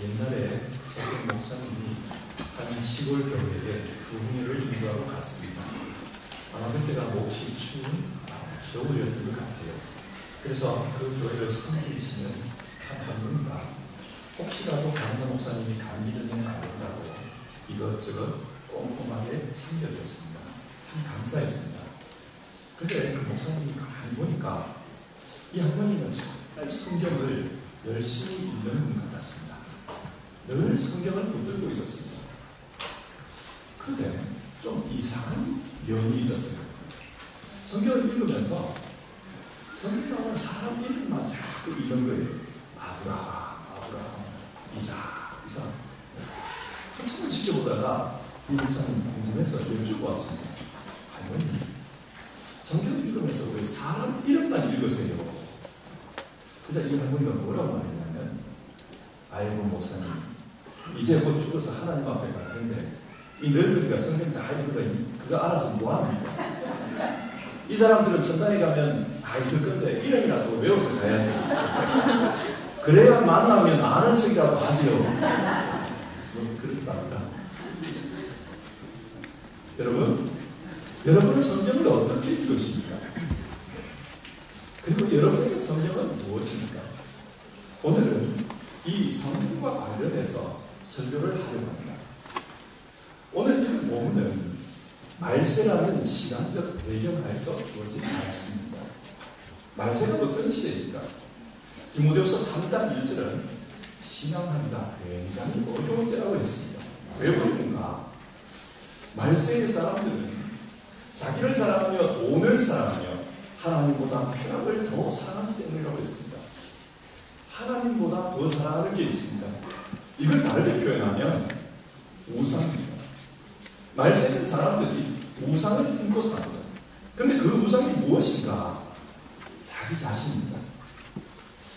옛날에 어떤 목사님이 한 시골 교회에 부흥회를 인도하러 갔습니다. 아마 그때가 몹시 추운 겨울이었던 것 같아요. 그래서 그 교회를 섬기시는 한 분과 혹시라도 강사 목사님이 감기 들면 안 된다고 이것저것 꼼꼼하게 챙겨줬습니다. 참 감사했습니다. 근데 그 목사님이 가만히 보니까 이 할머니는 정말 성경을 열심히 읽는 분 같았습니다. 늘 성경을 붙들고 있었습니다. 그런데 좀 이상한 면이 있었어요. 성경을 읽으면서 성경에 나오는 사람 이름만 자꾸 읽는 거예요. 아브라함, 이삭. 한참을 지켜보다가 이 목사님 궁금해서 여쭈고 왔습니다. 할머니, 성경을 읽으면서 왜 사람 이름만 읽으세요? 그래서 이 할머니가 뭐라고 말했냐면, 아이고 목사님, 이제 곧 죽어서 하나님 앞에 갈 텐데 이 늙은이가 성경 다 읽으면 그거 알아서 뭐합니까? 이 사람들은 천당에 가면 다 있을 건데 이름이라도 외워서 가야지. 그래야 만나면 아는 척이라도 하지요. 뭐 그렇답니다. 여러분은 성경을 어떻게 읽으십니까? 그리고 여러분에게 성경은 무엇입니까? 오늘은 이 성경과 관련해서 설교를 하려고 합니다. 오늘 이 본문은 말세라는 시간적 배경하에서 주어진 말씀입니다. 말세가 어떤 시대입니까? 디모데후서 3장 1절은 신앙하기가 굉장히 어려운 때라고 했습니다. 왜 그런가? 말세의 사람들은 자기를 사랑하며 돈을 사랑하며 하나님보다 쾌락을 더 사랑하기 때문이라고 했습니다. 하나님보다 더 사랑하는 게 있습니다. 이걸 다르게 표현하면 우상입니다. 말세는 사람들이 우상을 품고 삽니다. 그런데 그 우상이 무엇인가? 자기 자신입니다.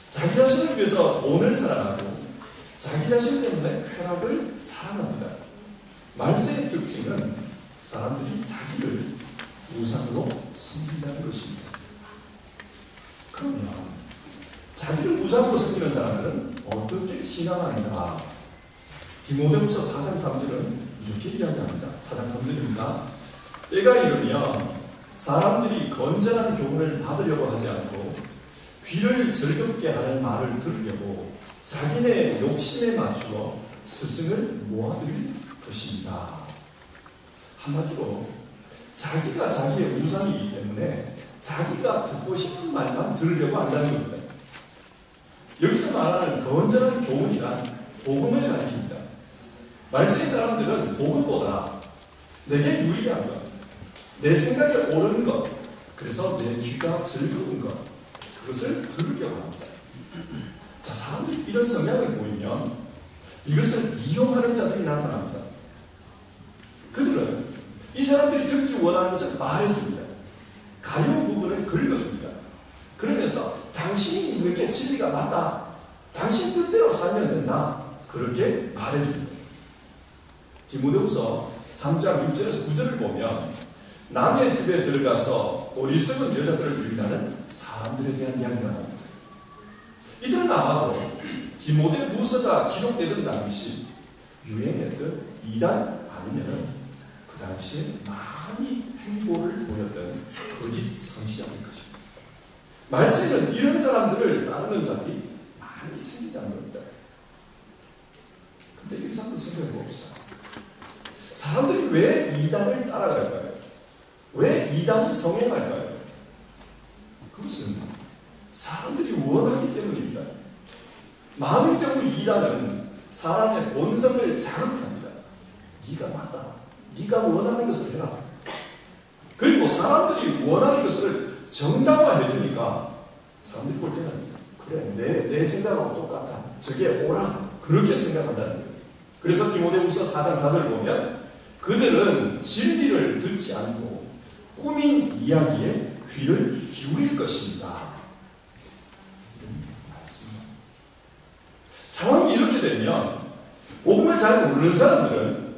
자기 자신을 위해서 돈을 사랑하고 자기 자신 때문에 쾌락을 사랑합니다. 말세의 특징은 사람들이 자기를 우상으로 섬긴다는 것입니다. 그러면 자기를 우상으로 섬기는 사람들은 어떻게 신앙하는가? 디모데후서 4장 3절은 이렇게 이야기합니다. 4장 3절입니다. 때가 이르면 사람들이 건전한 교훈을 받으려고 하지 않고 귀를 즐겁게 하는 말을 들으려고 자기네 욕심에 맞추어 스승을 모아들일 것입니다. 한마디로 자기가 자기의 우상이기 때문에 자기가 듣고 싶은 말만 들으려고 한다는 겁니다. 여기서 말하는 건전한 교훈이란 복음을 가리킵니다. 말세의 사람들은 복음보다 내게 유리한 것, 내 생각에 옳은 것, 그래서 내 귀가 즐거운 것, 그것을 들으려고 합니다. 자, 사람들이 이런 성향을 보이면 이것을 이용하는 자들이 나타납니다. 그들은 이 사람들이 듣기 원하는 것을 말해줍니다. 가려운 부분을 긁어줍니다. 그러면서 당신이 믿는 게 진리가 맞다. 당신 뜻대로 살면 된다. 그렇게 말해줍니다. 디모데후서 3장 6절에서 9절을 보면 남의 집에 들어가서 어리석은 여자들을 유인하는 사람들에 대한 이야기가 나옵니다. 이들은 아마도 디모데후서가 기록되던 당시 유행했던 이단 아니면 그 당시에 많이 행보를 보였던 거짓 선지자일 것입니다. 말세는 이런 사람들을 따르는 자들이 많이 생긴다는 겁니다. 근데 여기서 한번 생각해 봅시다. 사람들이 왜 이단을 따라갈까요? 왜 이단이 성행할까요? 그것은 사람들이 원하기 때문입니다. 많은 경우 이단은 사람의 본성을 자극합니다. 네가 맞다. 네가 원하는 것을 해라. 그리고 사람들이 원하는 것을 정당화해 주니까 사람들이 볼 때는 그래, 내 생각하고 똑같아. 저게 옳아. 그렇게 생각한다는 거예요. 그래서 디모데후서 4장 4절을 보면 그들은 진리를 듣지 않고 꾸민 이야기에 귀를 기울일 것입니다. 상황이 이렇게 되면 복음을 잘 모르는 사람들은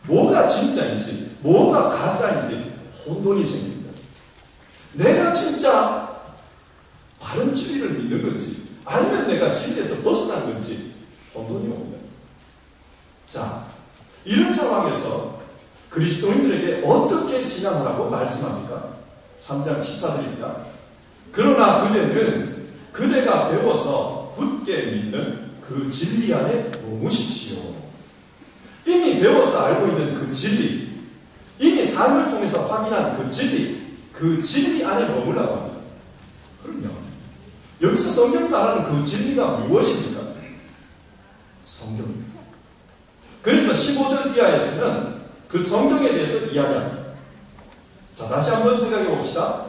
뭐가 진짜인지 뭐가 가짜인지 혼돈이 생깁니다. 내가 진짜 바른 진리를 믿는 건지 아니면 내가 진리에서 벗어난 건지 혼돈이 옵니다. 자, 이런 상황에서 그리스도인들에게 어떻게 신앙하라고 말씀합니까? 3장 14절입니다. 그러나 그대는 그대가 배워서 굳게 믿는 그 진리 안에 머무십시오. 이미 배워서 알고 있는 그 진리, 이미 삶을 통해서 확인한 그 진리 안에 머물라고 합니다. 그럼요. 여기서 성경이 말하는 그 진리가 무엇입니까? 성경입니다. 그래서 15절 이하에서는 그 성경에 대해서 이야기합니다. 자, 다시 한번 생각해 봅시다.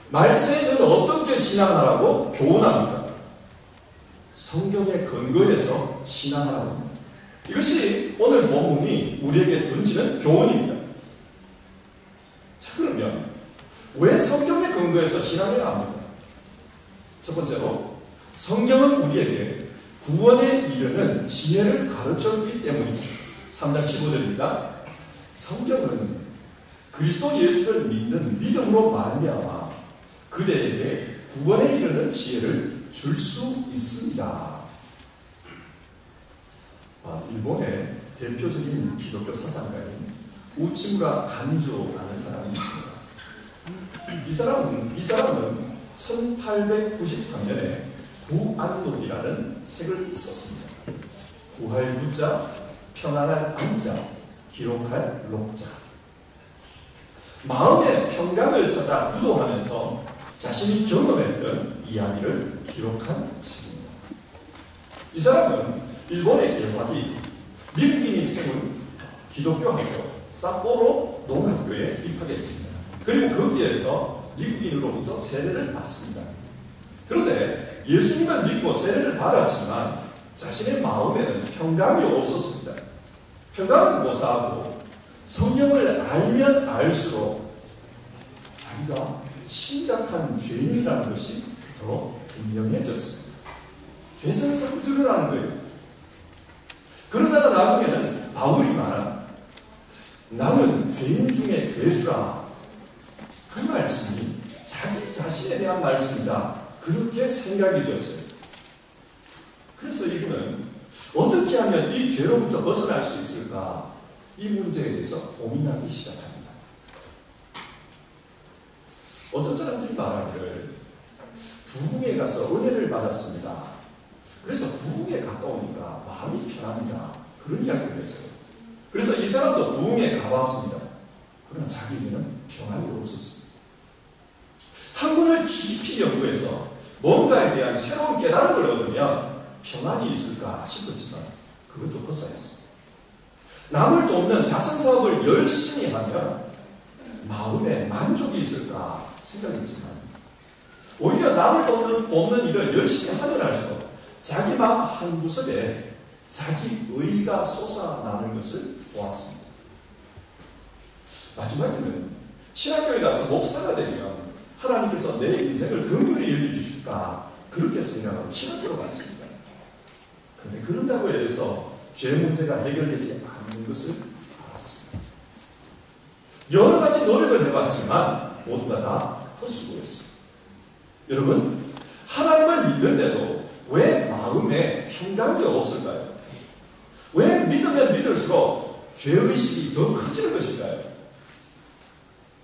말세에는 어떻게 신앙하라고 교훈합니까? 성경의 근거에서 신앙하라고 합니다. 이것이 오늘 본문이 우리에게 던지는 교훈입니다. 자, 그러면 왜 성경의 근거에서 신앙해야 합니까? 첫 번째로 성경은 우리에게 구원에 이르는 지혜를 가르쳐주기 때문입니다. 3장 15절입니다. 성경은 그리스도 예수를 믿는 믿음으로 말미암아 그대에게 구원에 이르는 지혜를 줄 수 있습니다. 일본의 대표적인 기독교 사상가인 우치무라 간주라는 사람이 있습니다. 이 사람은 1893년에 구안록이라는 책을 썼습니다. 구할 구자, 평안할 안자, 기록할 록자. 마음의 평강을 찾아 구도하면서 자신이 경험했던 이야기를 기록한 책입니다. 이 사람은 일본의 개화기 미국인이 세운 기독교 학교 삿포로 농학교에 입학했습니다. 그리고 거기에서 미국인으로부터 세례를 받습니다. 그런데 예수님을 믿고 세례를 받았지만 자신의 마음에는 평강이 없었습니다. 평강은 고사하고 성경을 알면 알수록 자기가 심각한 죄인이라는 것이 더 분명해졌습니다. 죄성이 자꾸 드러나는 거예요. 그러다가 나중에는 바울이 말한 나는 죄인 중에 괴수라, 그 말씀이 자기 자신에 대한 말씀이다, 그렇게 생각이 되었어요. 그래서 이분은 어떻게 하면 이 죄로부터 벗어날 수 있을까, 이 문제에 대해서 고민하기 시작합니다. 어떤 사람들이 말하기를 부흥에 가서 은혜를 받았습니다. 그래서 부흥에 가까우니까 마음이 편합니다, 그런 이야기를 했어요. 그래서 이 사람도 부흥에 가봤습니다. 그러나 자기에게는 평안이 없었습니다. 학문을 깊이 연구해서 뭔가에 대한 새로운 깨달음을 얻으면 평안이 있을까 싶었지만 그것도 헛사였습니다. 남을 돕는 자선사업을 열심히 하면 마음에 만족이 있을까 생각했지만 오히려 남을 돕는 일을 열심히 하면 할수록 자기 마음 한구석에 자기 의가 솟아나는 것을 보았습니다. 마지막에는 신학교에 가서 목사가 되면 하나님께서 내 인생을 긍휼히 열려주실까 그렇게 생각하고 신학교로 갔습니다. 그런데 그런다고 해서 죄 문제가 해결되지 않는 것을 알았습니다. 여러 가지 노력을 해봤지만 모두가 다 헛수고였습니다. 여러분, 하나님을 믿는데도 왜 마음에 평강이 없을까요? 왜 믿으면 믿을수록 죄의식이 더 커지는 것일까요?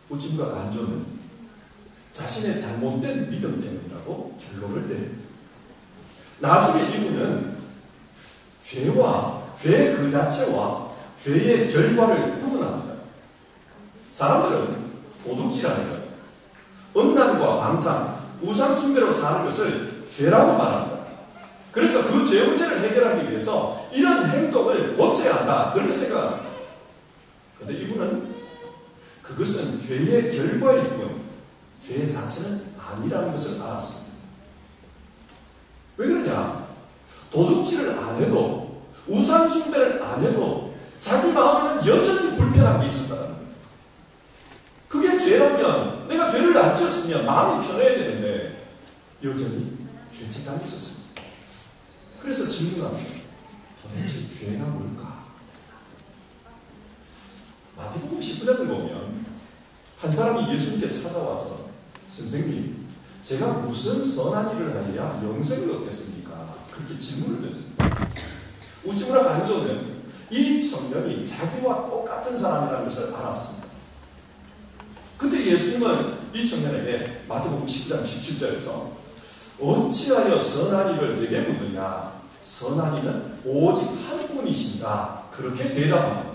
우침과 간조는 자신의 잘못된 믿음 때문이라고 결론을 내립니다. 나중에 이분은 죄 그 자체와 죄의 결과를 구분합니다. 사람들은 도둑질하는 것, 음란과 방탕, 우상숭배로 사는 것을 죄라고 말합니다. 그래서 그 죄 문제를 해결하기 위해서 이런 행동을 고쳐야 한다, 그렇게 생각합니다. 그런데 이분은 그것은 죄의 결과일 뿐 죄의 자체는 아니라는 것을 알았습니다. 왜 그러냐? 도둑질을 안 해도, 우상숭배를 안 해도 자기 마음에는 여전히 불편한 게 있었다는 겁니다. 그게 죄라면, 내가 죄를 안 지었으면 마음이 편해야 되는데 여전히 죄책감이 있었습니다. 그래서 질문합니다. 도대체 죄가 뭘까? 마태복음 19장을 보면 한 사람이 예수님께 찾아와서 선생님, 제가 무슨 선한 일을 하여야 영생을 얻겠습니까? 그렇게 질문을 던집니다. 우찌무라 간조는 이 청년이 자기와 똑같은 사람이라는 것을 알았습니다. 근데 예수님은 이 청년에게 마태복음 19장 17절에서 어찌하여 선한 이를 내게 묻느냐? 선한 이는 오직 한 분이신가? 그렇게 대답합니다.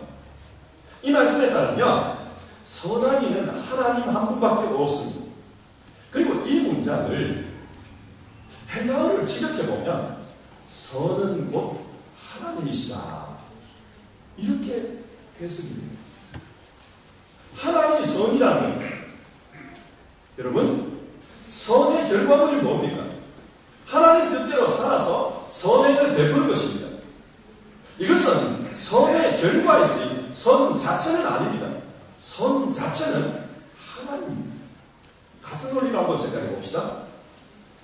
이 말씀에 따르면 선한 이는 하나님 한 분밖에 없습니다. 그리고 이 문장을 헬라어를 직역해보면 선은 곧 하나님이시다. 이렇게 해석이 됩니다. 하나님이 선이라는 겁니다. 여러분, 선의 결과물이 뭡니까? 하나님 뜻대로 살아서 선행을 베푸는 것입니다. 이것은 선의 결과이지 선 자체는 아닙니다. 선 자체는 하나님입니다. 같은 논리로 한번 생각해 봅시다.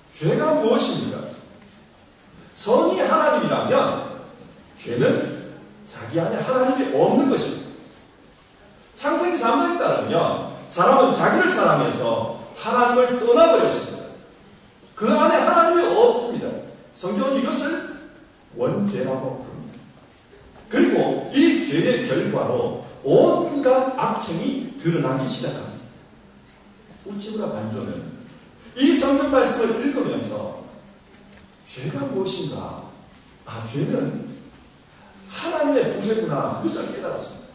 죄가 무엇입니까? 선이 하나님이라면 죄는 자기 안에 하나님이 없는 것입니다. 창세기 3장에 따르면 사람은 자기를 사랑해서 하나님을 떠나버렸습니다. 그 안에 하나님이 없습니다. 성경은 이것을 원죄라고 부릅니다. 그리고 이 죄의 결과로 온갖 악행이 드러나기 시작합니다. 우찌브라 반조는 이 성경 말씀을 읽으면서 죄가 무엇인가? 죄는 하나님의 부재구나. 그것을 깨달았습니다.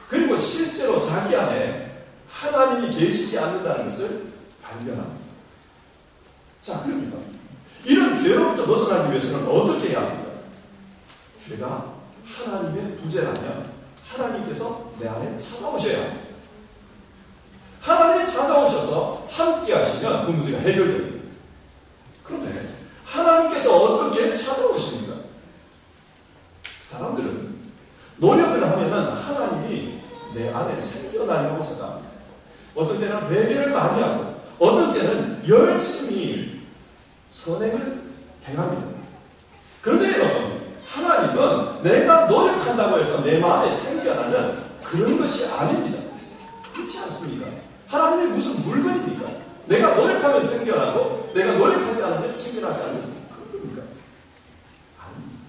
그리고 실제로 자기 안에 하나님이 계시지 않는다는 것을 발견합니다. 자, 그럽니다. 이런 죄로부터 벗어나기 위해서는 어떻게 해야 합니까? 죄가 하나님의 부재라면 하나님께서 내 안에 찾아오셔야 합니다. 하나님이 찾아오셔서 함께 하시면 그 문제가 해결됩니다. 그런데 하나님께서 어떻게 찾아오십니까? 사람들은 노력을 하면은 하나님이 내 안에 생겨나려고 생각합니다. 어떤 때는 회개를 많이 하고 어떤 때는 열심히 선행을 행합니다. 그런데 여러분, 하나님은 내가 노력한다고 해서 내 마음에 생겨나는 그런 것이 아닙니다. 그렇지 않습니까? 하나님이 무슨 물건입니까? 내가 노력하면 생겨나고 내가 노력하지 않으면 생겨나지 않는 그런 겁니까? 아닙니다.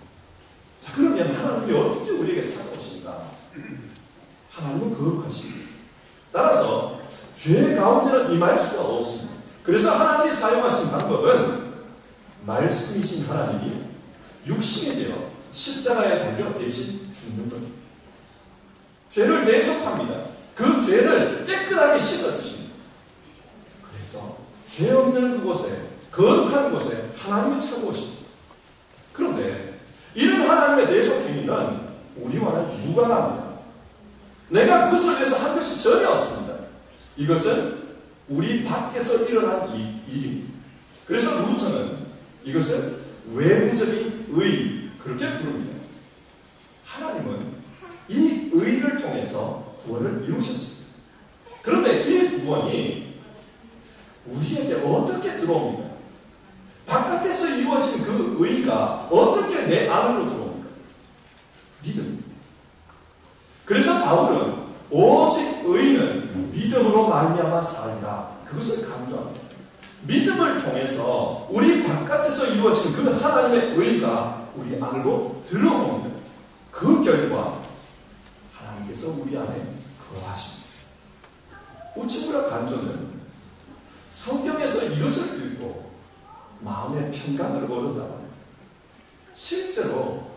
자, 그러면 하나님이 어떻게 우리에게 찾아오십니까? 하나님은 거룩하십니다. 따라서 죄 가운데는 임할 수가 없습니다. 그래서 하나님이 사용하신 방법은 말씀이신 하나님이 육신이 되어 십자가에 달려 대신 죽는 겁니다. 죄를 대속합니다. 그 죄를 깨끗하게 씻어주십니다. 그래서 죄 없는 그곳에, 거룩한 곳에 하나님이 찾아오십니다. 그런데 이런 하나님의 대속 행위는 우리와는 무관합니다. 내가 그것을 위해서 한 것이 전혀 없습니다. 이것은 우리 밖에서 일어난 일입니다. 그래서 루터는 이것을 외부적인 의, 그렇게 부릅니다. 하나님은 이 의를 통해서 구원을 이루셨습니다. 그런데 이 구원이 우리에게 어떻게 들어옵니까? 바깥에서 이루어진 그 의가 어떻게 내 안으로 들어옵니까? 믿음. 그래서 바울은 오직 의는 믿음으로 말미암아 살리라. 그것을 강조합니다. 믿음을 통해서 우리 바깥에서 이루어진 그 하나님의 의가 우리 안으로 들어옵니다. 그 결과 하나님께서 우리 안에 거하십니다. 우치무라 간조는 성경에서 이것을 읽고 마음의 평강을 얻었다고 합니다. 실제로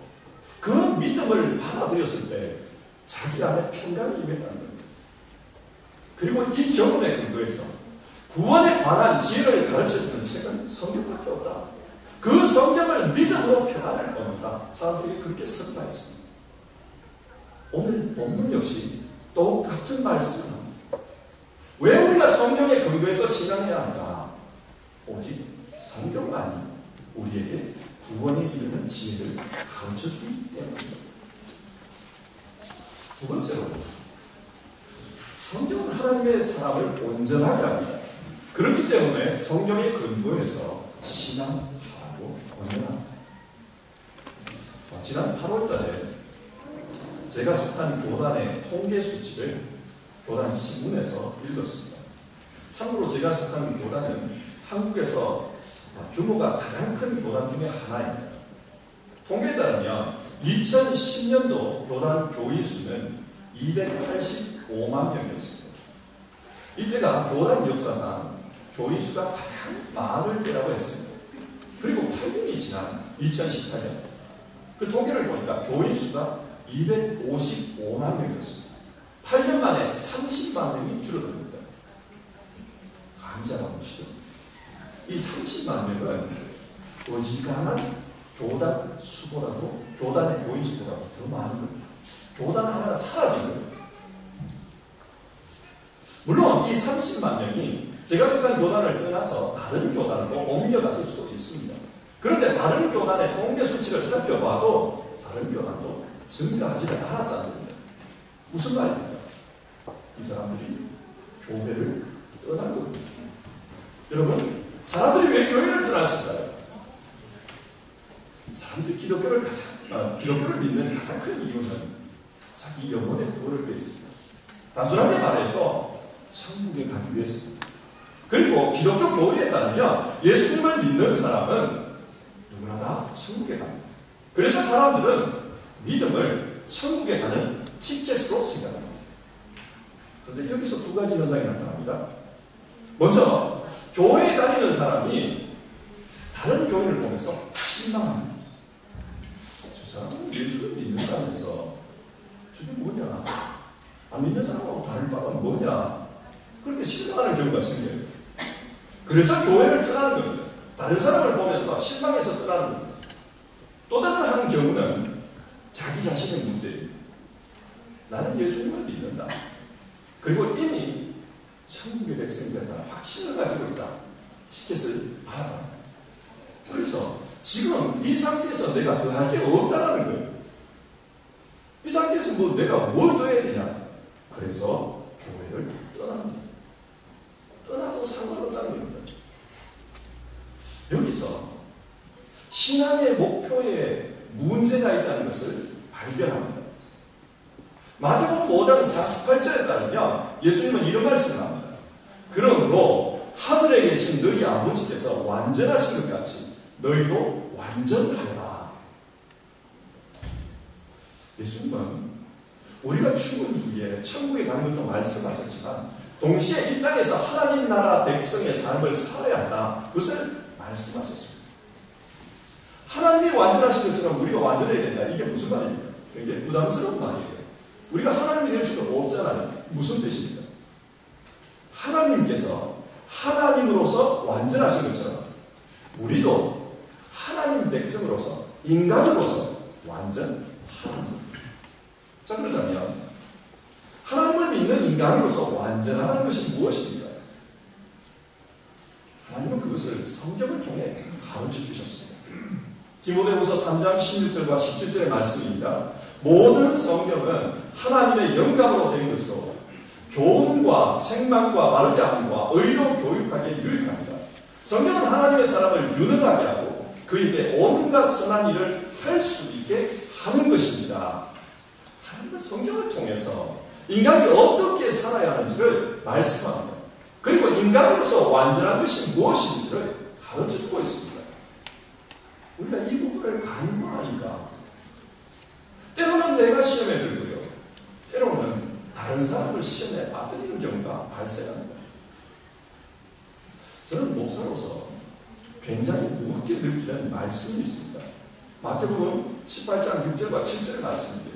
그 믿음을 받아들였을 때 자기 안에 평강이 임했다는 겁니다. 그리고 이 경험에 근거해서 구원에 관한 지혜를 가르쳐주는 책은 성경밖에 없다. 그 성경을 믿음으로 평안을 얻는다. 사람들이 그렇게 설파했습니다. 오늘 본문 역시 똑같은 말씀을 합니다. 왜 우리가 성경에 근거해서 신앙해야 한다? 오직 성경만이 우리에게 구원에 이르는 지혜를 가르쳐주기 때문입니다. 두 번째로, 성경은 하나님의 사람을 온전하게 합니다. 그렇기 때문에 성경에 근거해서 신앙하고 권면합니다. 지난 8월달에 제가 속한 교단의 통계 수치를 교단 신문에서 읽었습니다. 참고로 제가 속한 교단은 한국에서 규모가 가장 큰 교단 중에 하나입니다. 통계에 따르면 2010년도 교단 교인 수는 285만 명이었습니다. 이때가 교단 역사상 교인 수가 가장 많을 때라고 했습니다. 그리고 8년이 지난 2018년 그 통계를 보니까 교인 수가 255만 명이었습니다. 8년 만에 30만 명이 줄어듭니다. 감자가 보시죠. 이 30만 명은 어지간한 교단 수보다도, 교단의 교인 수보다도 더 많은 겁니다. 교단 하나가 사라진 거예요. 물론 이 30만 명이 제가 속한 교단을 떠나서 다른 교단으로 옮겨갔을 수도 있습니다. 그런데 다른 교단의 통계 수치를 살펴봐도 다른 교단도 증가하지를 않았다는 겁니다. 무슨 말입니까? 이 사람들이 교회를 떠난 겁니다. 여러분, 사람들이 왜 교회를 떠났을까요? 사람들이 기독교를 믿는 가장 큰 이유는 자기 영혼의 구원을 위해서입니다. 단순하게 말해서 천국에 가기 위해서입니다. 그리고 기독교 교리에 따르면 예수님을 믿는 사람은 누구나 다 천국에 갑니다. 그래서 사람들은 믿음을 천국에 가는 티켓으로 생각합니다. 그런데 여기서 두 가지 현상이 나타납니다. 먼저 교회에 다니는 사람이 다른 교인을 보면서 실망합니다. 저 사람은 예수를 믿는다면서 저게 뭐냐? 안 믿는 사람하고 다른 바가 뭐냐? 그렇게 실망하는 경우가 생겨요. 그래서 교회를 떠나는 겁니다. 다른 사람을 보면서 실망해서 떠나는 겁니다. 또 다른 한 경우는 자기 자신의 문제입니다. 나는 예수님을 믿는다. 그리고 이미 천국의 백성이 됐다는 확신을 가지고 있다. 티켓을 받았다. 그래서 지금 이 상태에서 내가 더 할 게 없다라는 거예요. 이 상태에서 내가 뭘 더 해야 되냐? 그래서 교회를 떠납니다. 떠나도 상관없다는 겁니다. 여기서 신앙의 목표에 문제가 있다는 것을 발견합니다. 마태복음 5장 48절에 따르면 예수님은 이런 말씀을 합니다. 그러므로 하늘에 계신 너희 아버지께서 완전하신 것 같이 너희도 완전하여라. 예수님은 우리가 죽은 후에 천국에 가는 것도 말씀하셨지만 동시에 이 땅에서 하나님 나라 백성의 삶을 살아야 한다. 그것을 말씀하셨습니다. 하나님이 완전하신 것처럼 우리가 완전해야 된다. 이게 무슨 말입니까? 굉장히 부담스러운 말이에요. 우리가 하나님이 될 수는 없잖아요. 무슨 뜻입니까? 하나님께서 하나님으로서 완전하신 것처럼 우리도 하나님 백성으로서 인간으로서 완전하는 겁니다. 자, 그렇다면 하나님을 믿는 인간으로서 완전하다는 것이 무엇입니까? 하나님은 그것을 성경을 통해 가르쳐 주셨습니다. 디모데후서 3장 16절과 17절의 말씀입니다. 모든 성경은 하나님의 영감으로 된 것으로 교훈과 책망과 바르게 함과 의로 교육하기에 유익합니다. 성경은 하나님의 사람을 유능하게 하고 그에게 온갖 선한 일을 할 수 있게 하는 것입니다. 하나님은 성경을 통해서 인간이 어떻게 살아야 하는지를 말씀합니다. 그리고 인간으로서 완전한 것이 무엇인지를 가르쳐주고 있습니다. 우리가 이 부분을 간과하니까 때로는 내가 시험에 들고요. 때로는 다른 사람을 시험에 빠뜨리는 경우가 발생합니다. 저는 목사로서 굉장히 무겁게 느끼는 말씀이 있습니다. 마태복음 18장 6절과 7절의 말씀인데요.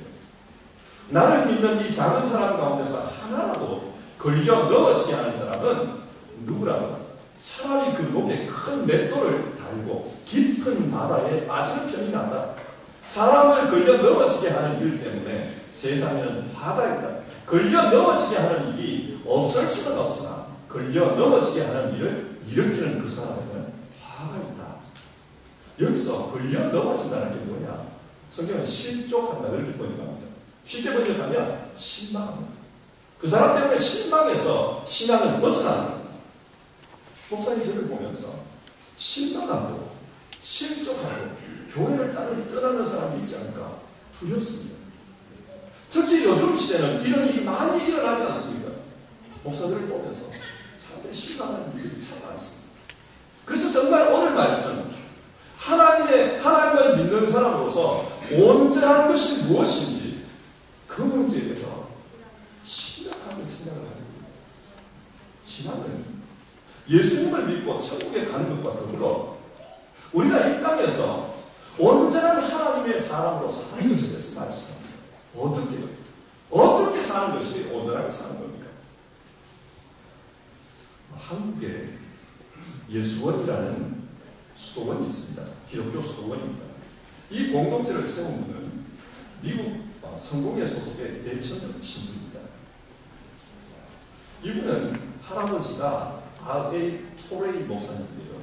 나를 믿는 이 작은 사람 가운데서 하나라도 걸려 넘어지게 하는 사람은 누구라도 차라리 그 목에 큰 맷돌을 달고 깊은 바다에 빠지는 편이 낫다. 사람을 걸려 넘어지게 하는 일 때문에 세상에는 화가 있다. 걸려 넘어지게 하는 일이 없을 수는 없으나 걸려 넘어지게 하는 일을 일으키는 그 사람에는 화가 있다. 여기서 걸려 넘어진다는 게 뭐냐? 성경은 실족한다 이렇게 번역합니다. 쉽게 번역하면 실망합니다. 그 사람 때문에 실망해서 신앙을 벗어나는 겁니다. 목사님 저를 보면서 실망하고 실족하고 교회를 떠나는 사람이 있지 않을까 두렵습니다. 특히 요즘 시대는 이런 일이 많이 일어나지 않습니까? 목사들을 보면서 사람들이 실망하는 일들이 참 많습니다. 그래서 정말 오늘 말씀 하나님을 믿는 사람으로서 온전한 것이 무엇인지 그 문제에 대해서 심각하게 생각을 하는 겁니다. 신앙은 예수님을 믿고 천국에 가는 것과 더불어 우리가 이 땅에서 온전한 하나님의 사람으로 사는 것에 대해서 말씀합니다. 어떻게 사는 것이 온전하게 사는 겁니까? 한국에 예수원이라는 수도원이 있습니다. 기독교 수도원입니다. 이 공동체를 세운 분은 미국 성공회 소속의 대천덕 신부입니다. 이분은 할아버지가 R.A. 토레이 목사님인데요.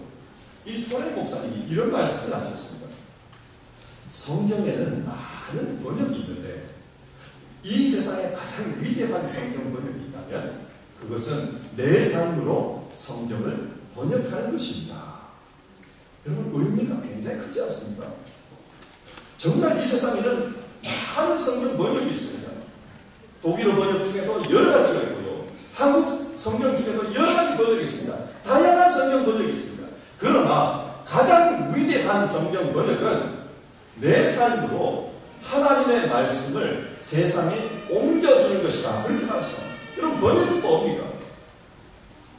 이 토레이 목사님이 이런 말씀을 하셨습니다. 성경에는 많은 번역이 있는데 이 세상에 가장 위대한 성경 번역이 있다면 그것은 내 삶으로 성경을 번역하는 것입니다. 여러분, 의미가 굉장히 크지 않습니까? 정말 이 세상에는 많은 성경 번역이 있습니다. 독일어 번역 중에도 여러 가지가 있고요. 한국 성경 중에도 여러 가지 번역이 있습니다. 다양한 성경 번역이 있습니다. 그러나 가장 위대한 성경 번역은 내 삶으로 하나님의 말씀을 세상에 옮겨주는 것이다. 그렇게 말씀합니다. 여러분, 번역은 뭡니까?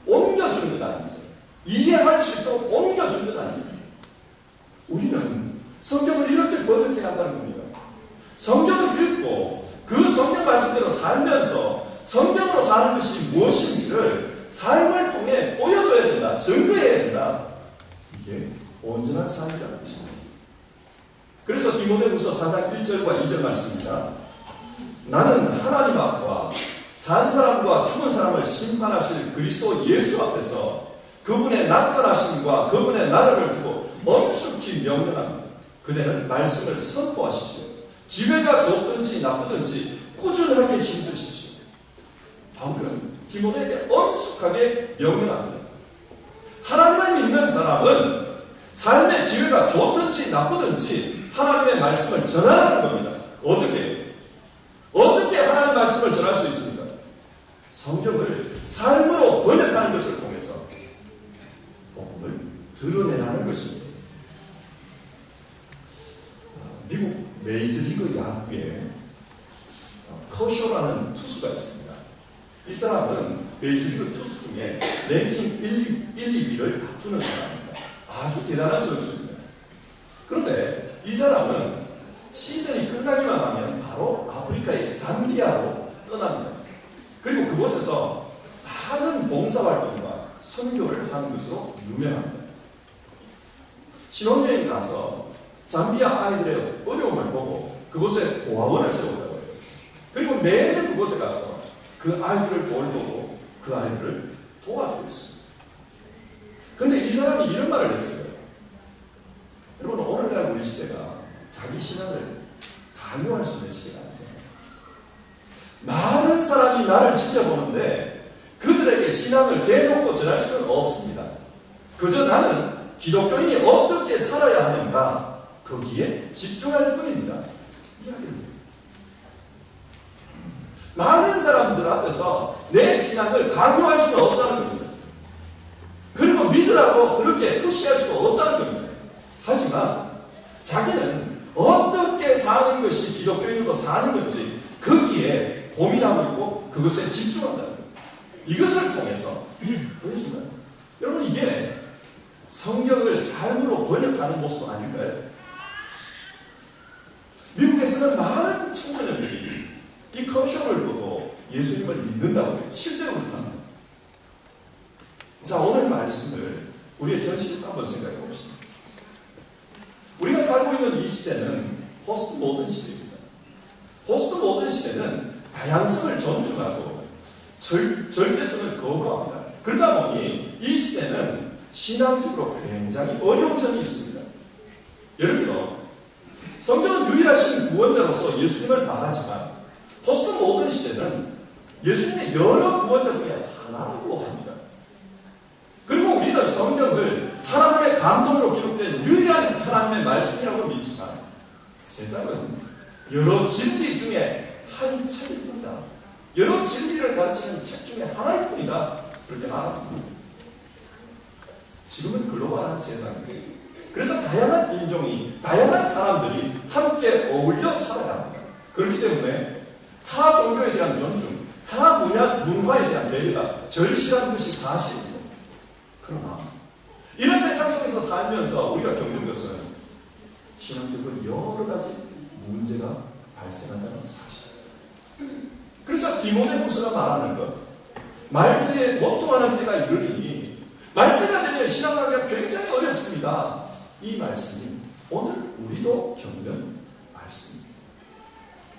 옮겨주는 것 아닙니다. 이해할 수 있도록 옮겨주는 것 아닙니다. 우리는 성경을 이렇게 번역해야 한다는 겁니다. 성경을 읽고 그 성경 말씀대로 살면서 성경으로 사는 것이 무엇인지를 삶을 통해 보여줘야 된다. 증거해야 된다. 이게 온전한 삶이라는 것입니다. 그래서 디모데후서 4장 1절과 2절 말씀입니다. 나는 하나님 앞과 산 사람과 죽은 사람을 심판하실 그리스도 예수 앞에서 그분의 나타나심과 그분의 나라를 두고 엄숙히 명령합니다. 그대는 말씀을 선포하십시오. 기회가 좋든지 나쁘든지 꾸준하게 힘쓰십시오. 바울은 디모데에게 엄숙하게 명령합니다. 하나님을 믿는 사람은 삶의 기회가 좋든지 나쁘든지 하나님의 말씀을 전하는 겁니다. 어떻게 하나님의 말씀을 전할 수 있습니까? 성경을 삶으로 번역하는 것을 통해서 복음을 드러내라는 것입니다. 미국 메이저리그 야구에 커쇼라는 투수가 있습니다. 이 사람은 메이저리그 투수 중에 랭킹 1, 2위를 다투는 사람입니다. 아주 대단한 선수입니다. 그런데 이 사람은 시즌이 끝나기만 하면 바로 아프리카의 잠비아로 떠납니다. 그리고 그곳에서 많은 봉사활동과 선교를 하는 것으로 유명합니다. 신혼여행 가서 잠비아 아이들의 어려움을 보고 그곳에 고아원을 세웠다고 해요. 그리고 매년 그곳에 가서 그 아이들을 돌보고 그 아이들을 도와주고 있습니다. 그런데 이 사람이 이런 말을 했어요. 여러분, 오늘날 우리 시대가 자기 신앙을 강요할 수 있는 시대가 아니잖아요. 많은 사람이 나를 지켜보는데 그들에게 신앙을 대놓고 전할 수는 없습니다. 그저 나는 기독교인이 어떻게 살아야 하는가 거기에 집중할 뿐입니다. 이야기입니다. 많은 사람들 앞에서 내 신앙을 강요할 수는 없다는 겁니다. 그리고 믿으라고 그렇게 푸시할 수도 없다는 겁니다. 하지만 자기는 어떻게 사는 것이 기독교인으로 사는 건지 거기에 고민하고 있고 그것에 집중한다는 겁니다. 이것을 통해서 보여주면 여러분, 이게 성경을 삶으로 번역하는 모습 아닐까요? 미국에서는 많은 청소년들이 이 커쇼를 보고 예수님을 믿는다고 해요. 실제로 그렇답니다. 자, 오늘 말씀을 우리의 현실에서 한번 생각해 봅시다. 우리가 살고 있는 이 시대는 포스트 모던 시대입니다. 포스트 모던 시대는 다양성을 존중하고 절대성을 거부합니다. 그러다 보니 이 시대는 신앙적으로 굉장히 어려운 점이 있습니다. 예를 들어 성경은 유일하신 구원자로서 예수님을 말하지만 포스트 모던 시대는 예수님의 여러 구원자 중에 하나라고 합니다. 그리고 우리는 성경을 하나님의 감동으로 기록된 유일한 하나님의 말씀이라고 믿지만 세상은 여러 진리 중에 한 책일 뿐이다. 여러 진리를 가르치는 책 중에 하나일 뿐이다. 그렇게 말합니다. 지금은 글로벌한 세상이고 그래서 다양한 인종이, 다양한 사람들이 함께 어울려 살아야 합니다. 그렇기 때문에 타 종교에 대한 존중, 타 문화에 대한 배려가 절실한 것이 사실입니다. 그러나 이런 세상 속에서 살면서 우리가 겪는 것은 신앙적으로 여러 가지 문제가 발생한다는 사실. 그래서 디모데후서가 말하는 것, 말세에 고통하는 때가 이르리니 말세가 되면 신앙하기가 굉장히 어렵습니다. 이 말씀이 오늘 우리도 겪는 말씀입니다.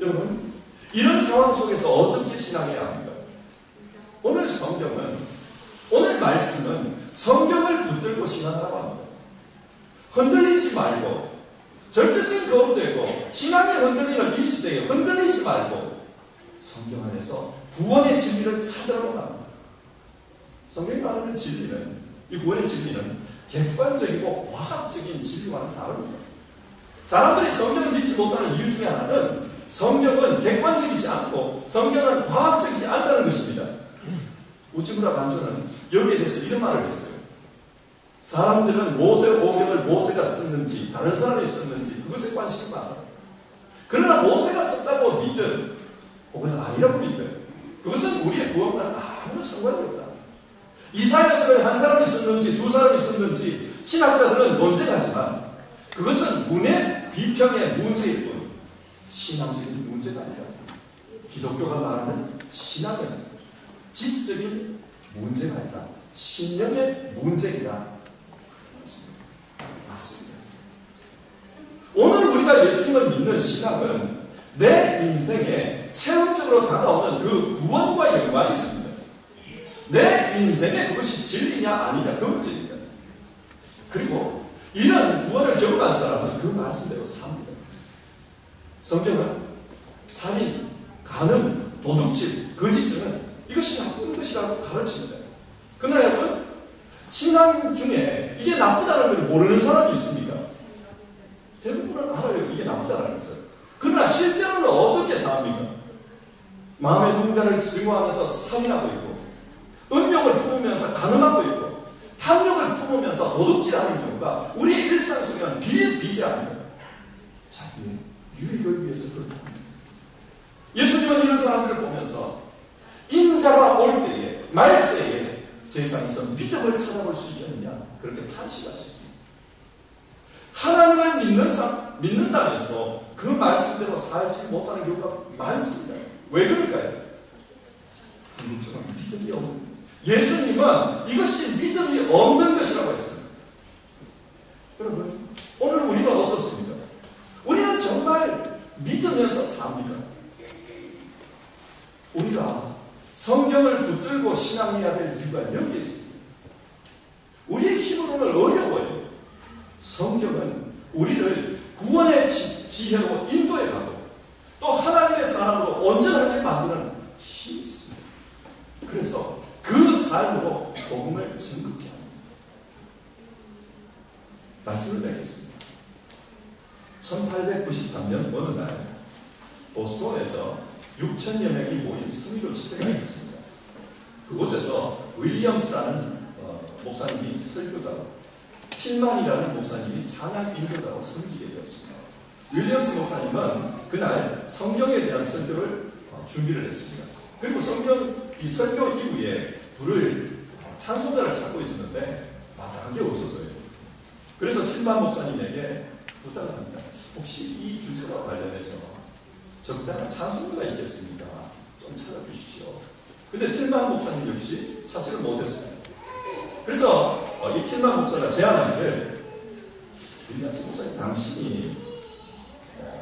여러분, 이런 상황 속에서 어떻게 신앙해야 합니까? 오늘 성경은, 오늘 말씀은 성경을 붙들고 신앙하라고 합니다. 흔들리지 말고, 절대성이 거부되고 신앙이 흔들리는 이 시대에 흔들리지 말고 성경 안에서 구원의 진리를 찾으라고 합니다. 성경이 말하는 진리는, 이 구원의 진리는 객관적이고 과학적인 진리와는 다릅니다. 사람들이 성경을 믿지 못하는 이유 중에 하나는 성경은 객관적이지 않고 성경은 과학적이지 않다는 것입니다. 우치무라 간조는 여기에 대해서 이런 말을 했어요. 사람들은 모세오경을 모세가 썼는지 다른 사람이 썼는지 그것에 관심이 많다. 그러나 모세가 썼다고 믿든 혹은 아니라고 믿든 그것은 우리의 구원과는 아무 상관이 없다. 이사야서를 한 사람이 썼는지 두 사람이 썼는지 신학자들은 논쟁하지만 그것은 문의 비평의 문제일 뿐 신앙적인 문제가 아니다. 기독교가 말하는 신앙은 지적인 문제가 아니다. 신령의 문제이다. 맞습니다. 오늘 우리가 예수님을 믿는 신앙은 내 인생에 체험적으로 다가오는 그 구원과 연관이 있습니다. 내 인생에 그것이 진리냐 아니냐 그 문제입니다. 그리고 이런 구원을 경험한 사람은 그 말씀대로 삽니다. 성경은 살인, 간음, 도둑질, 거짓증은 이것이 나쁜 것이라고 가르칩니다. 그러나 여러분, 신앙 중에 이게 나쁘다는 걸 모르는 사람이 있습니까? 대부분은 알아요. 이게 나쁘다는 것을. 그러나 실제로는 어떻게 삽니까? 마음의 누군가를 증오하면서 살인하고 있고 음욕을 품으면서 간음하고 있고 탐욕을 품으면서 도둑질하는 경우가 우리의 일상 속에는 비일비재합니다. 자기의 유익을 위해서 그렇게 합니다. 예수님은 이런 사람들을 보면서 인자가 올 때에 말세에 세상에서 믿음을 찾아볼 수 있겠느냐 그렇게 탄식하셨습니다. 하나님을 믿는다면서도 그 말씀대로 살지 못하는 경우가 많습니다. 왜 그럴까요? 궁극적으로 믿음이 없는 예수님은 이것이 믿음이 없는 것이라고 했습니다. 여러분, 오늘 우리는 어떻습니까? 우리는 정말 믿으면서 삽니다. 우리가 성경을 붙들고 신앙해야 될 이유가 여기에 있습니다. 우리의 힘으로는 어려워요. 성경은 우리를 구원의 지혜로 인도해 가고 또 하나님의 사람으로 온전하게 만드는 힘이 있습니다. 그래서 그 삶으로 복음을 증거케 합니다. 말씀을 맺겠습니다. 1893년 어느 날 보스턴에서 6천여 명이 모인 성교 집회가 있었습니다. 그곳에서 윌리엄스라는 목사님이 설교자로 틸만이라는 목사님이 찬양 인도자로 섬기게 되었습니다. 윌리엄스 목사님은 그날 성경에 대한 설교를 준비를 했습니다. 그리고 이 설교 이후에 부를 찬송가를 찾고 있었는데 마땅한 게 없었어요. 그래서 틸만 목사님에게 부탁을 합니다. 혹시 이 주제와 관련해서 적당한 찬송가가 있겠습니까? 좀 찾아주십시오. 근데 틸만 목사님 역시 찾지를 못했습니다. 그래서 이 틸만 목사가 제안하기를 윌리엄스 목사님 당신이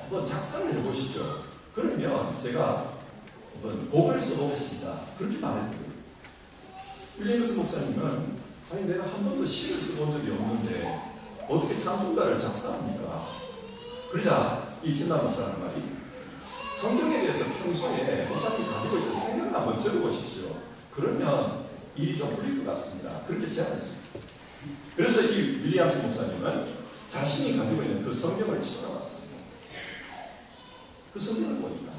한번 작사를 해보시죠. 그러면 제가 한번 곡을 써보겠습니다. 그렇게 말했더니 윌리엄스 목사님은 아니 내가 한 번도 시를 써본 적이 없는데 어떻게 찬송가를 작사합니까? 그러자 이 틸만 목사는 말이 성경에 대해서 평소에 목사님이 가지고 있던 생각을 한번 적어보십시오. 그러면 일이 좀 풀릴 것 같습니다. 그렇게 제안했습니다. 그래서 이 윌리엄스 목사님은 자신이 가지고 있는 그 성경을 집어넣었습니다. 그 성경을 보니까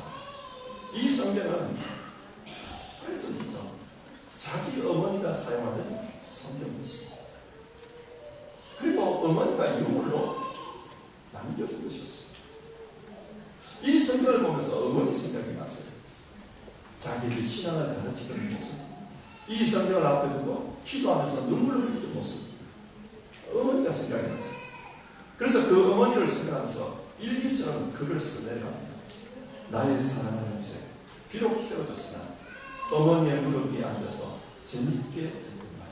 이 성경은 오래전부터 자기 어머니가 사용하던 성경이었습니다. 그리고 어머니가 유물로 남겨준 것이었어요. 이 성경을 보면서 어머니 생각이 났어요. 자기의 신앙을 가르치던 모습, 이 성경을 앞에 두고 기도하면서 눈물을 흘리던 모습, 어머니가 생각이 났어요. 그래서 그 어머니를 생각하면서 일기처럼 글을 써내려갑니다. 나의 사랑하는 제, 비록 헤어졌으나 어머니의 무릎 위에 앉아서 재밌게 듣더만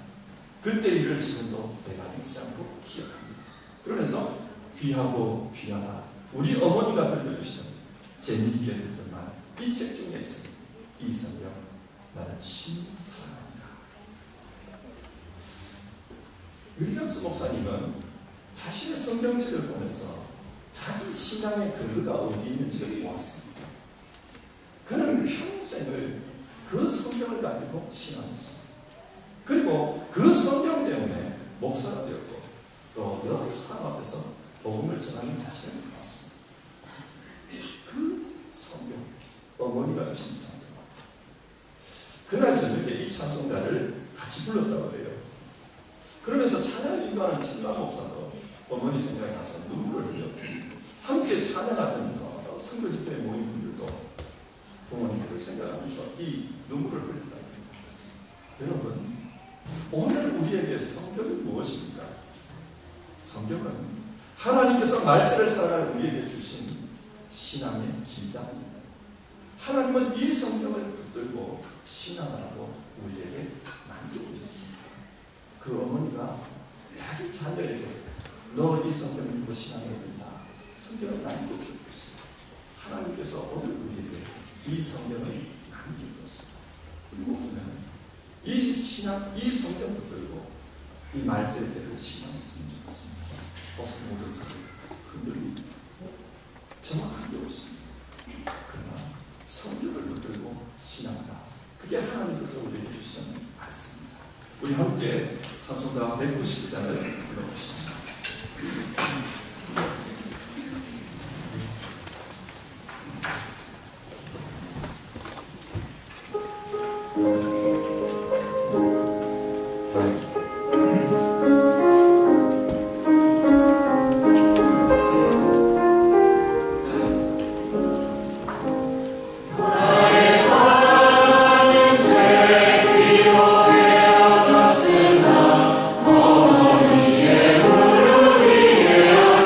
그때 일을 지금도 내가 잊지 않고 기억합니다. 그러면서 귀하고 귀하나 우리 어머니가 들려주시는 재미있게 듣더만 이 책 중에 있습니다. 이 성경 나는 심 사랑합니다. 윌리엄스 목사님은 자신의 성경책을 보면서 자기 신앙의 근거가 어디 있는지를 보았습니다. 그는 평생을 그 성경을 가지고 신앙했습니다. 그리고 그 성경 때문에 목사가 되었고 또 여러 사람 앞에서 복음을 전하는 자신을 보았습니다. 그 성경, 어머니가 주신 성경. 그날 저녁에 이 찬송가를 같이 불렀다고 해요. 그러면서 찬양을 인도하는 김만 목사도 어머니 생각이 나서 눈물을 흘렸고 함께 찬양하던 선교 집회 모인 분들도 부모님들을 생각하면서 이 눈물을 흘렸다. 여러분, 오늘 우리에게 성경이 무엇입니까? 성경은 하나님께서 말세를 살아갈 우리에게 주신 신앙의 길자입니다. 하나님은 이 성경을 붙들고 신앙하라고 우리에게 남겨주셨습니다. 그 어머니가 자기 자녀에게 너 이 성경을 믿고 신앙해야 된다. 성경을 남겨주셨습니다. 하나님께서 오늘 우리에게 이 성경을 남겨주었습니다. 그리고 보면 이 신앙, 이 성경 붙들고 이 말세대를 신앙했으면 좋겠습니다. 버스 모든 사람 흔들리고 정확한 게 없습니다. 그러나 성경을 붙들고 신앙하라. 그게 하나님께서 우리에게 주시는 말씀입니다. 우리 함께 찬송가 199장을 불러보시죠. 어머니의 무릎 위에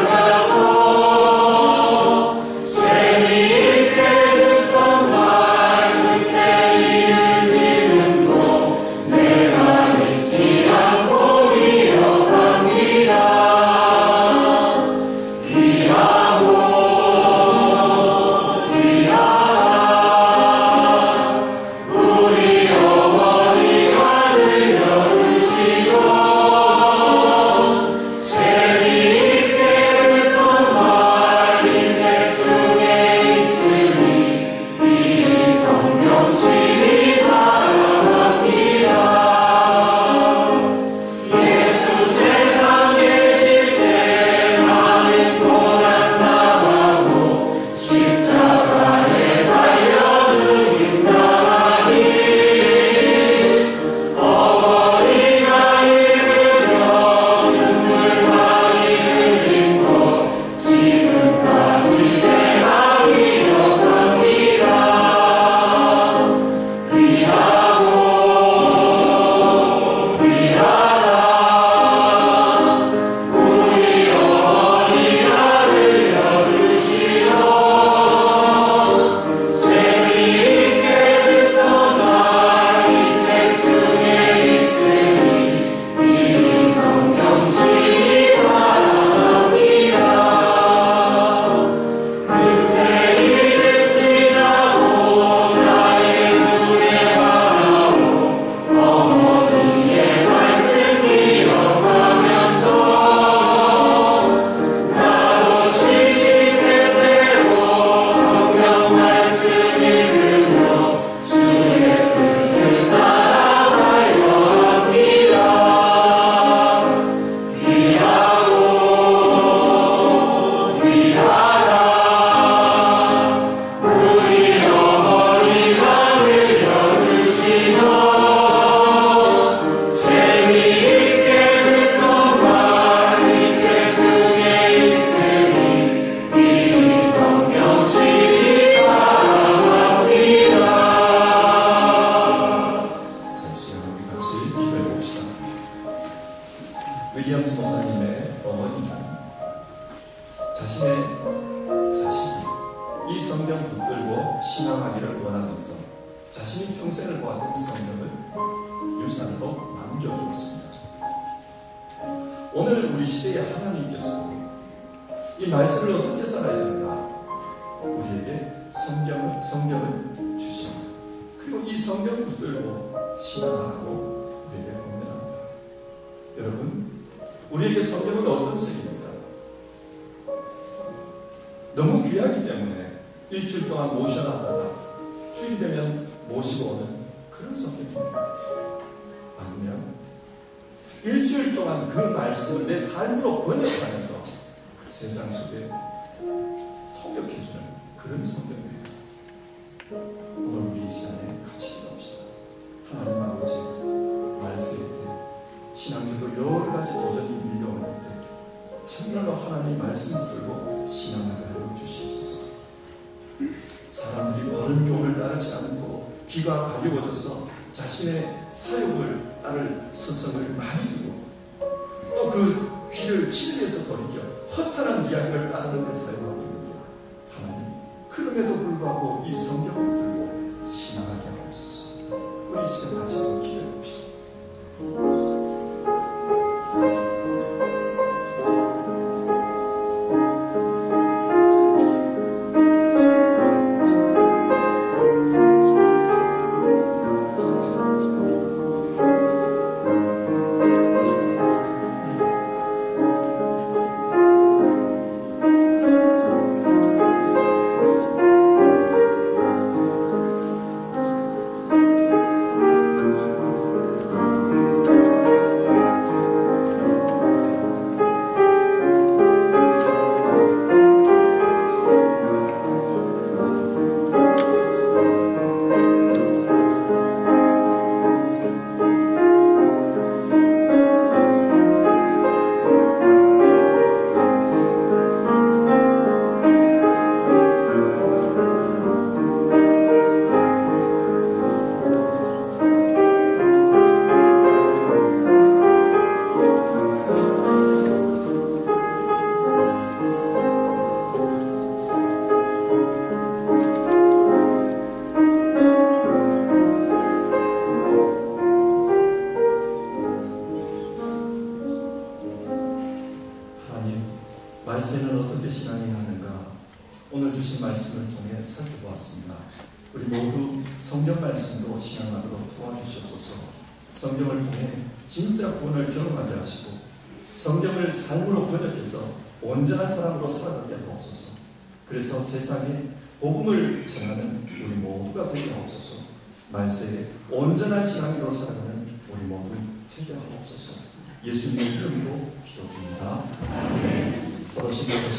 붙들고 신앙하기를 원하면서 자신이 평생을 보았던 성경을 유산으로 남겨주었습니다. 오늘 우리 시대에 하나님께서 이 말씀을 어떻게 살아야 되는가? 우리에게 성경을 주십니다. 그리고 이 성경을 붙들고 신앙하고 우리에게 권면합니다. 여러분, 우리에게 성경은 어떤 책입니까? 너무 귀하기 때문에 일주일 동안 모셔놨다가 주일 되면 모시고 오는 그런 성경입니다. 아니면 일주일 동안 그 말씀을 내 삶으로 번역하면서 세상 속에 통역해주는 그런 성경이에요. 오늘 우리 이 시간에 같이 기도합시다. 하나님 아버지, 말씀일 때 신앙적으로 여러 가지 도전이 밀려오는 때 정말로 하나님 말씀을 들고 신앙하게 하여 주시옵소서. 사람들이 바른 교훈을 따르지 않고 귀가 가려워져서 자신의 사욕을 따를 서성을 많이 두고 또 그 귀를 진리에서 돌이켜 허탄한 이야기를 따르는 데 사용하고 있는데 하나님, 그럼에도 불구하고 이 성경을 들고 신앙하게 하옵소서. 우리 이 시간 같이 한번 기도해 봅시다. 말세는 어떻게 신앙해야 하는가? 오늘 주신 말씀을 통해 살펴보았습니다. 우리 모두 성경 말씀으로 신앙하도록 도와주시옵소서. 성경을 통해 진짜 구원을 경험하게 하시고 성경을 삶으로 번역해서 온전한 사람으로 살아가게 하옵소서. 그래서 세상에 복음을 전하는 우리 모두가 되게 하옵소서. 말세에 온전한 신앙으로 살아가는 우리 모두 되게 하옵소서. 예수님의 이름으로 기도드립니다. 아멘. 서로 신뢰하시